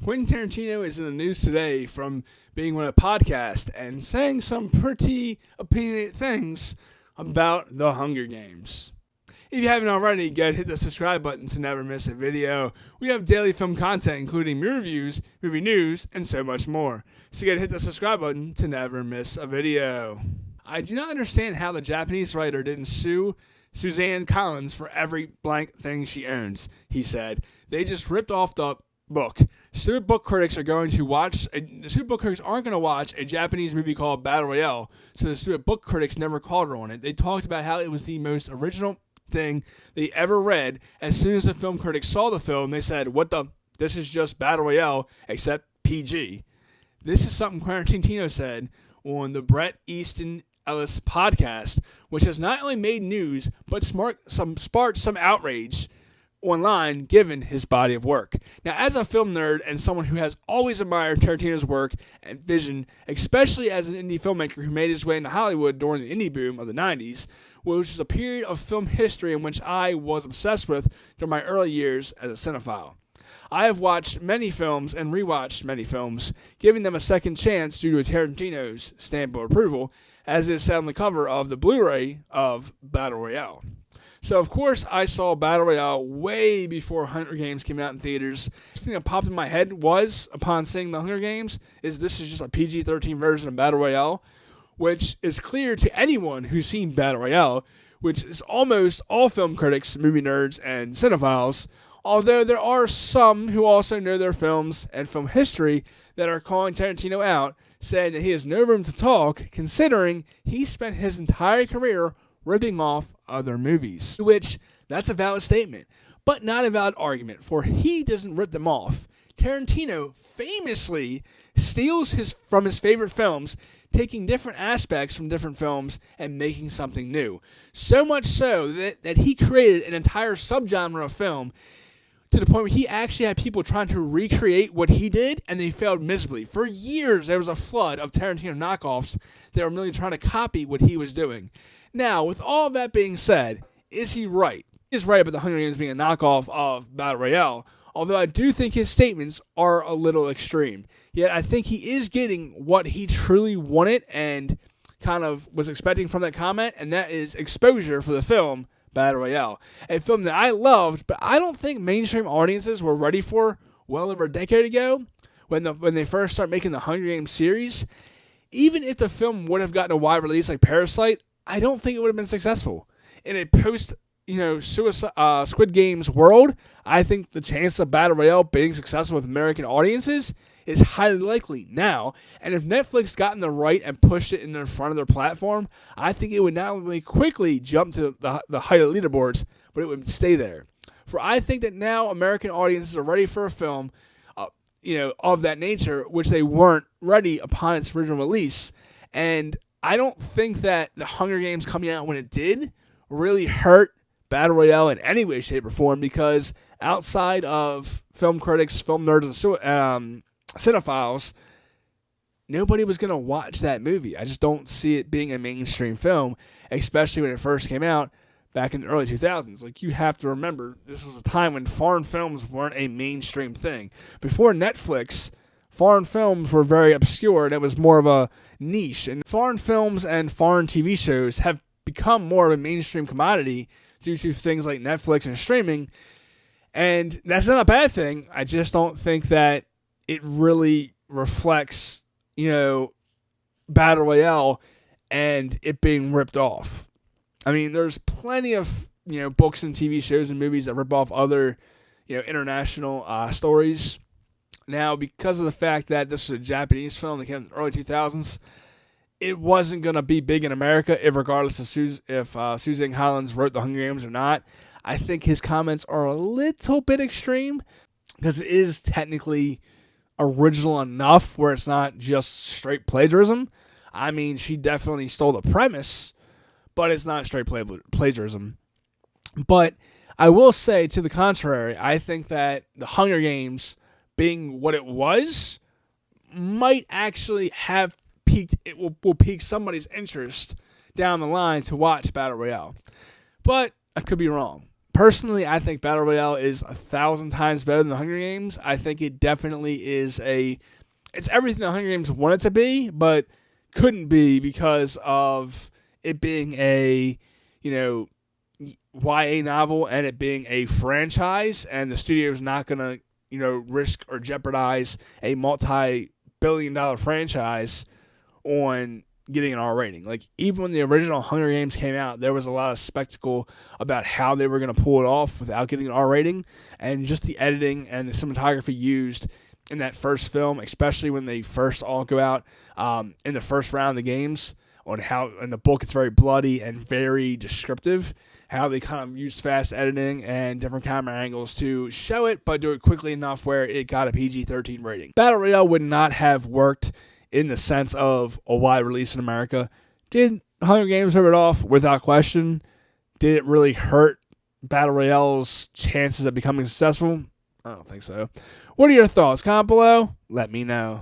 Quentin Tarantino is in the news today from being on a podcast and saying some pretty opinionated things about the Hunger Games. If you haven't already, go ahead and hit the subscribe button to never miss a video. We have daily film content including movie reviews, movie news, and so much more. So go ahead and hit the subscribe button to never miss a video. I do not understand how the Japanese writer didn't sue Susan Collins for every blank thing she owns, he said. They just ripped off the book. Stupid book critics aren't going to watch a Japanese movie called Battle Royale, so the stupid book critics never called her on it. They talked about how it was the most original thing they ever read. As soon as the film critics saw the film, they said, this is just Battle Royale, except PG. This is something Quentin Tarantino said on the Bret Easton Ellis podcast, which has not only made news, but sparked some outrage online given his body of work. Now, as a film nerd and someone who has always admired Tarantino's work and vision, especially as an indie filmmaker who made his way into Hollywood during the indie boom of the 90s, which is a period of film history in which I was obsessed with during my early years as a cinephile. I have watched many films and rewatched many films, giving them a second chance due to Tarantino's stamp of approval, as it is said on the cover of the Blu-ray of Battle Royale. So, of course, I saw Battle Royale way before Hunger Games came out in theaters. The first thing that popped in my head was, upon seeing the Hunger Games, is this is just a PG-13 version of Battle Royale, which is clear to anyone who's seen Battle Royale, which is almost all film critics, movie nerds, and cinephiles, although there are some who also know their films and film history that are calling Tarantino out, saying that he has no room to talk, considering he spent his entire career ripping off other movies. Which, that's a valid statement, but not a valid argument, for he doesn't rip them off. Tarantino famously steals from his favorite films, taking different aspects from different films and making something new. So much so that he created an entire subgenre of film, to the point where he actually had people trying to recreate what he did, and they failed miserably. For years, there was a flood of Tarantino knockoffs that were merely trying to copy what he was doing. Now, with all that being said, is he right? He is right about the Hunger Games being a knockoff of Battle Royale, although I do think his statements are a little extreme. Yet I think he is getting what he truly wanted and kind of was expecting from that comment, and that is exposure for the film Battle Royale. A film that I loved, but I don't think mainstream audiences were ready for well over a decade ago when they first started making the Hunger Games series. Even if the film would have gotten a wide release like Parasite, I don't think it would have been successful. In a Squid Games world, I think the chance of Battle Royale being successful with American audiences is highly likely now. And if Netflix got in the right and pushed it in the front of their platform, I think it would not only quickly jump to the height of leaderboards, but it would stay there. For I think that now American audiences are ready for a film of that nature, which they weren't ready upon its original release. And I don't think that the Hunger Games coming out when it did really hurt Battle Royale in any way, shape, or form, because outside of film critics, film nerds, and cinephiles, nobody was going to watch that movie. I just don't see it being a mainstream film, especially when it first came out back in the early 2000s. Like, you have to remember, this was a time when foreign films weren't a mainstream thing. Before Netflix, foreign films were very obscure, and it was more of a niche. And foreign films and foreign TV shows have become more of a mainstream commodity due to things like Netflix and streaming. And that's not a bad thing. I just don't think that it really reflects, Battle Royale and it being ripped off. I mean, there's plenty of, books and TV shows and movies that rip off other, international stories. Now, because of the fact that this was a Japanese film that came in the early 2000s, it wasn't going to be big in America, regardless of Susan Collins wrote The Hunger Games or not. I think his comments are a little bit extreme, because it is technically original enough where it's not just straight plagiarism. I mean, she definitely stole the premise, but it's not straight plagiarism. But I will say, to the contrary, I think that The Hunger Games, being what it was, might actually have piqued, it will pique somebody's interest down the line to watch Battle Royale. But I could be wrong. Personally, I think Battle Royale is 1,000 times better than the Hunger Games. I think it definitely is it's everything the Hunger Games wanted to be, but couldn't be because of it being a, YA novel and it being a franchise, and the studio's not going to, risk or jeopardize a multi-billion-dollar franchise on getting an R rating. Like, even when the original Hunger Games came out, there was a lot of spectacle about how they were going to pull it off without getting an R rating, and just the editing and the cinematography used in that first film, especially when they first all go out in the first round of the games, on how in the book it's very bloody and very descriptive, how they kind of used fast editing and different camera angles to show it, but do it quickly enough where it got a PG-13 rating. Battle Royale would not have worked in the sense of a wide release in America. Did Hunger Games rip it off? Without question. Did it really hurt Battle Royale's chances of becoming successful? I don't think so. What are your thoughts? Comment below. Let me know.